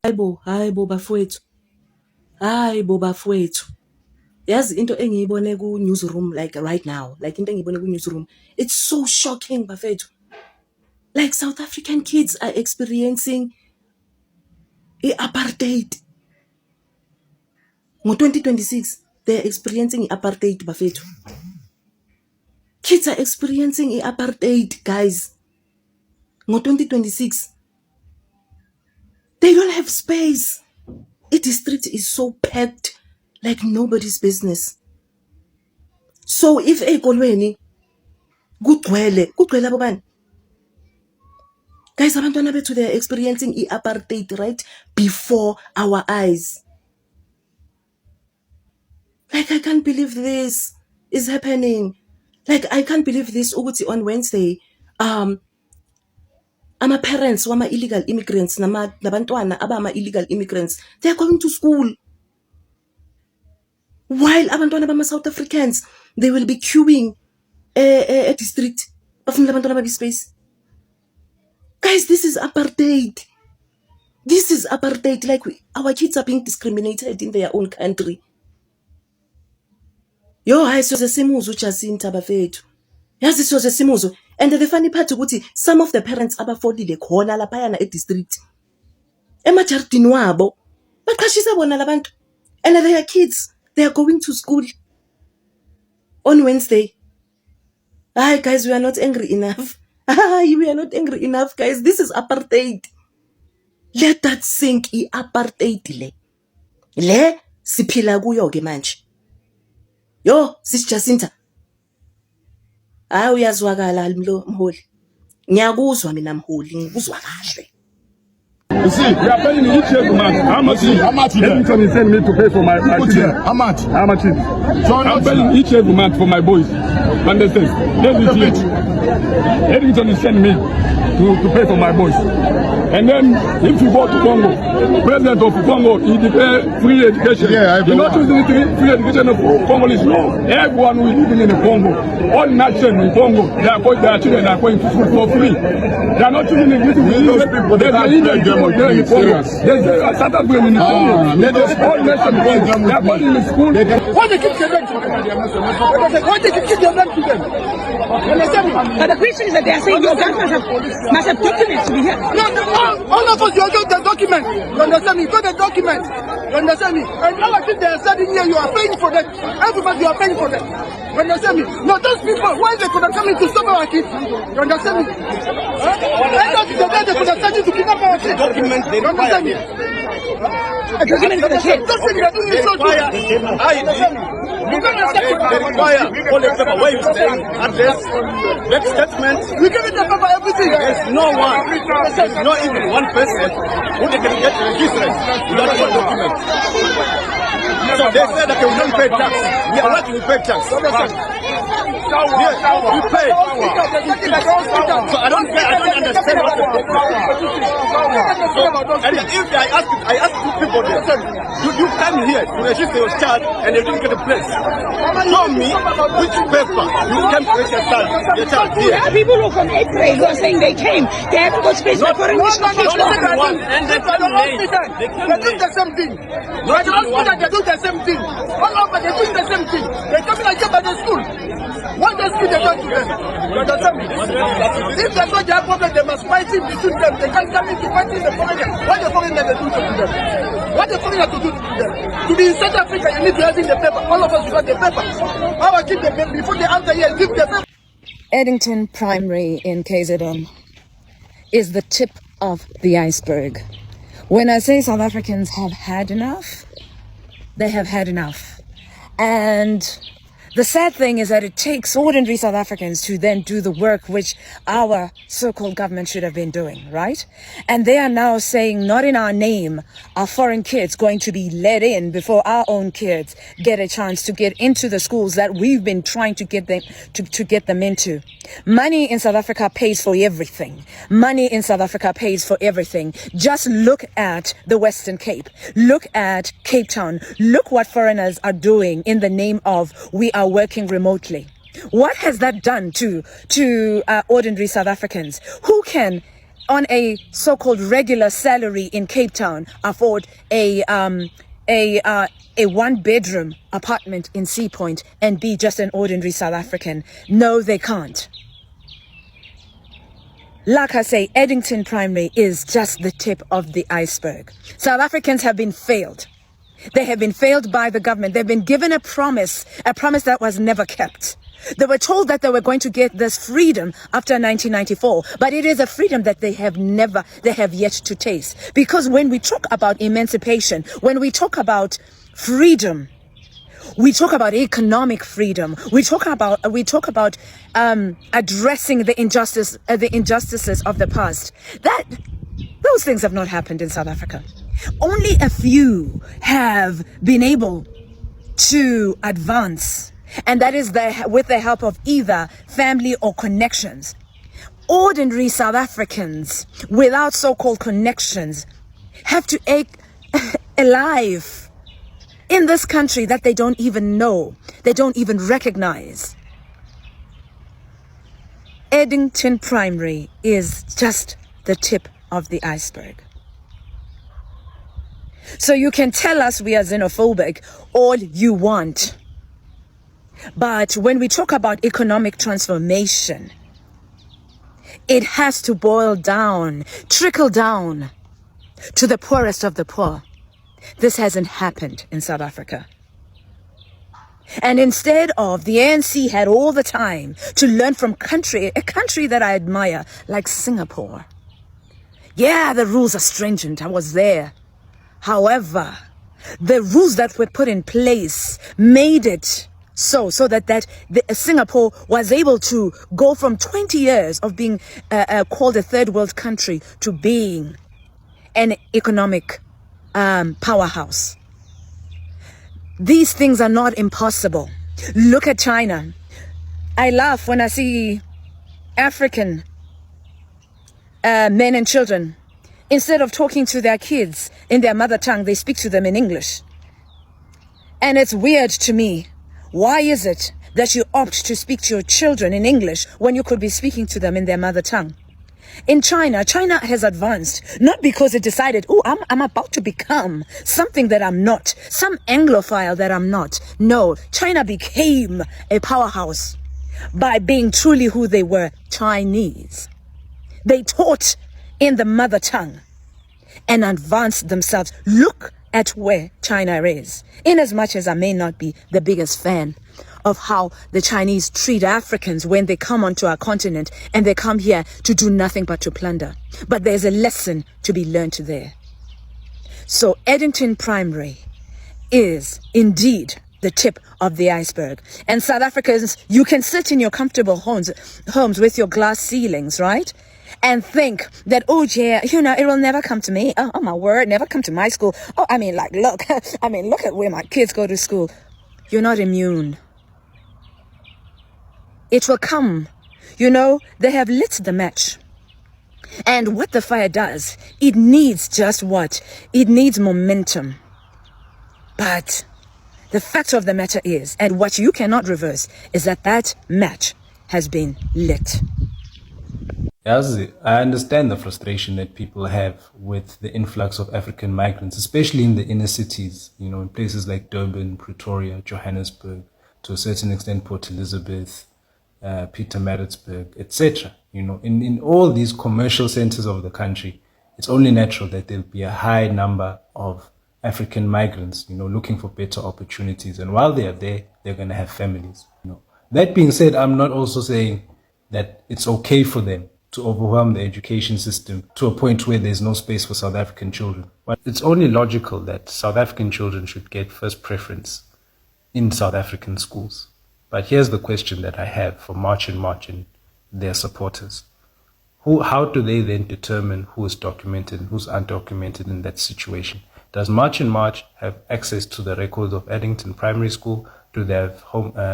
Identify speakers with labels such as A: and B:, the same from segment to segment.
A: Hayibo bafowethu. Hayibo bafowethu. Yazi into engiyibone ku newsroom like right now, like into engiyibone ku newsroom, it's so shocking bafethu. Like South African kids are experiencing apartheid. Ngo-2026, they're experiencing apartheid bafethu. Kids are experiencing apartheid, guys. Ngo-2026. They don't have space. The street is so packed like nobody's business. So if ekolweni kugcwele abobani? Guys, abantwana bethu, they are experiencing apartheid right before our eyes. Like, I can't believe this is happening. Like, I can't believe this. Ukuthi on Wednesday, ama-parents wama-illegal immigrants nabantwana abama-illegal immigrants, they are going to school. While abantwana bama-South Africans, they will be queuing at the street. Bafunela abantwana babo space. Guys, this is apartheid. This is apartheid. Like, our kids are being discriminated in their own country. Yo, hayi siyoze simuzo uJacinta bafethu. Yazi siyoze simuzo. And the funny part ukuthi some of the parents abafolile khona laphayana e-district. Emajardini wabo. Baqashisa bona labantu. And their kids, they are going to school on Wednesday. Hi guys, we are not angry enough. We are not angry enough, guys. This is apartheid. Let that sink. Apartheid le siphila kuyo ke manje. Yo, sis Jacinta. Uyazwakala mholi. Ngiyakuzwa mina mholi, ngikuzwa kahle.
B: You see, we are paying each year month. How much Edington is sending me to pay for my children? How much? I'm paying each year month for my boys. Understand? Edington is sending me to pay for my boys. And then if you go to Congo, president of Congo, he declared free education.
C: Yeah,
B: you know, choosing free education of Congolese. Everyone who is living in the Congo, all nations in Congo, their children are going to school for free. They are not choosing those people. There's an Indian German there in Congo. There's a South African in Congo. There's all nations in Congo. They are going in the school.
C: Why they keep giving to them? Why they keep giving them to them?
D: But the question is that they are saying your government must have documents to be here.
C: No, all of us, you are the document. You understand me? You got the document. You understand me? And all of they are studying here, you are paying for them. Everybody, you are paying for them. You understand me? No, those people, why they could have come in to stop our kids? You understand me? End of the day, they could have started to kidnap our kids. You understand me?
D: A document for the kids.
C: That's what they are doing. So
E: They require all the paper where you stay, address, bank statement.
C: we give it the paper, everything.
E: There's no even one person who they can get registered without one document. So they say that they will not pay tax. We are working to pay tax. Yes, we pay. So I don't understand what the and if I ask two people there, you come here to register your child and you didn't get a place. Show me which paper you came to register your child here.
D: There are people who from April who are saying they came. They haven't got space for foreign national kids.
E: And they
C: They do the same thing. They do the same thing. All over they do the same thing. They come like by the school. What does school they done to them? You understand me? If they got their problem, they must fight it between them. They can't come into fighting the foreigner. What the foreigner they do to them? What the foreigner to do to them? To be in South Africa, you need to have in the paper. All of us got the paper. Our kids, before they enter here, give the paper.
D: Eddington Primary in KZN is the tip of the iceberg. When I say South Africans have had enough, they have had enough. And the sad thing is that it takes ordinary South Africans to then do the work which our so-called government should have been doing, right? And they are now saying, not in our name, are foreign kids going to be let in before our own kids get a chance to get into the schools that we've been trying to get them to get them into. Money in South Africa pays for everything. Money in South Africa pays for everything. Just look at the Western Cape. Look at Cape Town. Look what foreigners are doing in the name of we are working remotely. What has that done to ordinary South Africans who can on a so-called regular salary in Cape Town afford a one-bedroom apartment in Sea Point and be just an ordinary South African. No, they can't. Like I say, Eddington Primary is just the tip of the iceberg. South Africans have been failed. They have been failed by the government. They've been given a promise that was never kept. They were told that they were going to get this freedom after 1994, but it is a freedom that they have yet to taste. Because when we talk about emancipation, when we talk about freedom, we talk about economic freedom. We talk about addressing the injustices of the past. Those things have not happened in South Africa. Only a few have been able to advance, and that is with the help of either family or connections. Ordinary South Africans without so-called connections have to ache alive in this country that they don't even know, they don't even recognize. Eddington Primary is just the tip of the iceberg. So you can tell us we are xenophobic all you want. But when we talk about economic transformation, it has to boil down, trickle down to the poorest of the poor. This hasn't happened in South Africa. And instead of, the ANC had all the time to learn from a country that I admire, like Singapore. Yeah, the rules are stringent. I was there. However, the rules that were put in place made it so that Singapore was able to go from 20 years of being called a third world country to being an economic powerhouse. These things are not impossible. Look at China. I laugh when I see African men and children. Instead of talking to their kids in their mother tongue, they speak to them in English. And it's weird to me. Why is it that you opt to speak to your children in English when you could be speaking to them in their mother tongue? In China has advanced, not because it decided, oh, I'm about to become something that I'm not, some Anglophile that I'm not. No, China became a powerhouse by being truly who they were, Chinese. They taught in the mother tongue and advanced themselves. Look at where China is. In as much as I may not be the biggest fan of how the Chinese treat Africans when they come onto our continent and they come here to do nothing but to plunder. But there's a lesson to be learned there. So Eddington Primary is indeed the tip of the iceberg. And South Africans, you can sit in your comfortable homes with your glass ceilings, right? And think that, oh yeah, it will never come to me. Oh my word, never come to my school. Oh, look, look at where my kids go to school. You're not immune. It will come. They have lit the match. And what the fire does, it needs just what? It needs momentum. But the fact of the matter is, and what you cannot reverse, is that match has been lit.
F: Yazi, I understand the frustration that people have with the influx of African migrants, especially in the inner cities, in places like Durban, Pretoria, Johannesburg, to a certain extent Port Elizabeth, Pietermaritzburg, etc. In all these commercial centers of the country, it's only natural that there'll be a high number of African migrants, looking for better opportunities. And while they are there, they're going to have families. That being said, I'm not also saying that it's okay for them to overwhelm the education system to a point where there's no space for South African children. But it's only logical that South African children should get first preference in South African schools. But here's the question that I have for March and their supporters. How do they then determine who is documented and who's undocumented in that situation? Does March have access to the records of Eddington Primary School? Do they have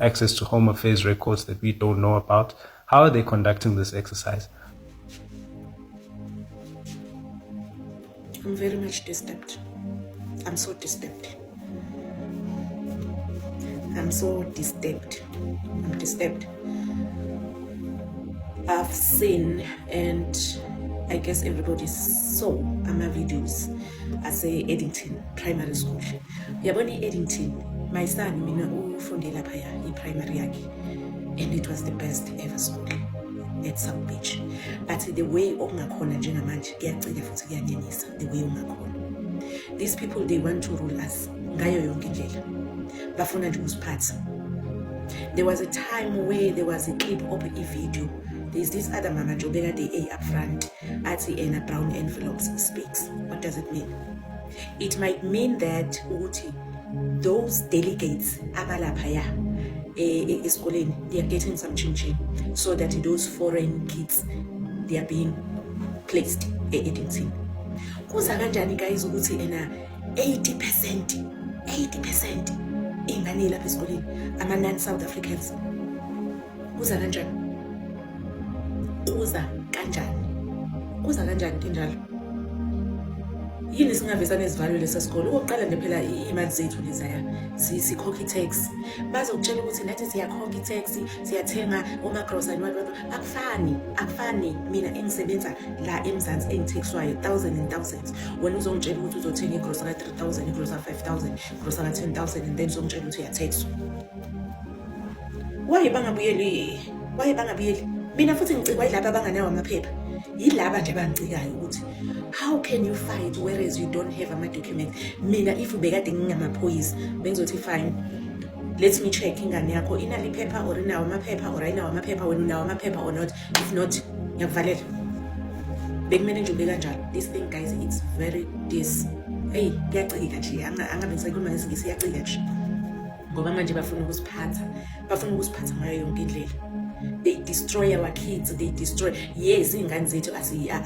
F: access to Home Affairs records that we don't know about? How are they conducting this exercise?
A: I'm very much disturbed. I'm so disturbed. I'm disturbed. I've seen and I guess everybody saw ama-videos ase-Eddington Primary School. Uyabona i-Eddington, my son mina ufunde laphaya i-primary yakhe, and it was the best ever school at South Beach. But the way okungakhona njengamanje kuyacika futhi kuyanyenyisa, the way okungakhona. These people, they want to rule us ngayo yonke indlela, bafuna nje ukusiphatha. There was a time where there was a clip of a video. There's this other mama Jobeka the A up front at the end brown envelopes speaks. What does it mean? It might mean that those delegates abalapaya eskoleni, they are getting some chin so that those foreign kids, they are being placed e-Eddington. Kuza kanjani guys ukuthi 80% ingane lapha eskoleni ama non-South Africans? Kuza kanjani kanjalo? Yini singavezana izivalo lesasikole? Oqala nje phela imali zethu lezaya sikhokha tax. Bazokutshela ukuthi nathi siyakhokha tax, siyathenga oma-grocery akufani. Mina engisebenza la eMzansi engithexwayo thousands. Wena uzongitshela ukuthi uzothenga igrocery 3,000, igrocery 5,000, igrocery 10,000 and then uzongitshela ukuthi uyathexwa. Why bangabuyeli? Mina futhi ngicikwa yilabo abanganawo amaphepha. Yilaba nje bangicikayo ukuthi how can you fight whereas you don't have ama-documents? Mina if ubekade ngingamaphoyisa bengizothi fine, let me check ingane yakho inalo iphepha or inawo amaphepha or ayinawo amaphepha, wena unawo amaphepha or not. If not, ngiyakuvalela. Bekumele nje ube kanjalo. This thing guys, it's very kuyacika nje, angabe ngisayikhuluma ngesingisi, iyacika nje ngoba manje bafuna ukusiphatha ngayo yonke indlela. They destroy our kids, yes, ingane zethu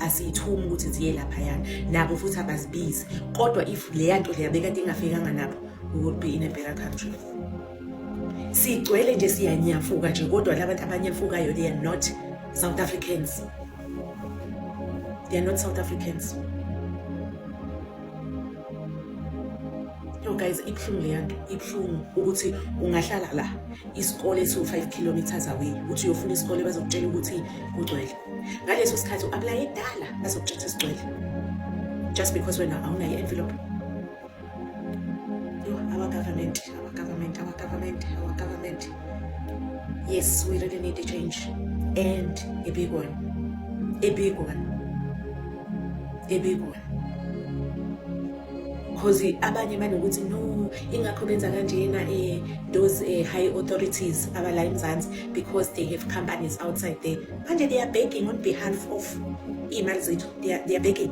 A: asiyithumi ukuthi ziye laphayana, nabo futhi abazibizi. Kodwa if leya nto leya bekade ingafikanga nabo, we would be in a better country. Sigcwele nje siyanyafuka nje, kodwa labantu abanyafukayo, they are not South Africans. Yo guys, ibuhlungu leya nto, ibuhlungu ukuthi ungahlala la isikole 5 kilometers away, uthi uyofuna isikole bazokutshela ukuthi kugcwele. Ngaleso sikhathi u-apply edala bazokutshela sigcwele just because wena awunayo i-envelope. Our government. Yes, we really need a change, and a big one. Because abanye banokuthi no, ingakho benza kanjena those high authorities abala eMzansi, because they have companies outside there. Manje they are begging on behalf of imali zethu, they are begging.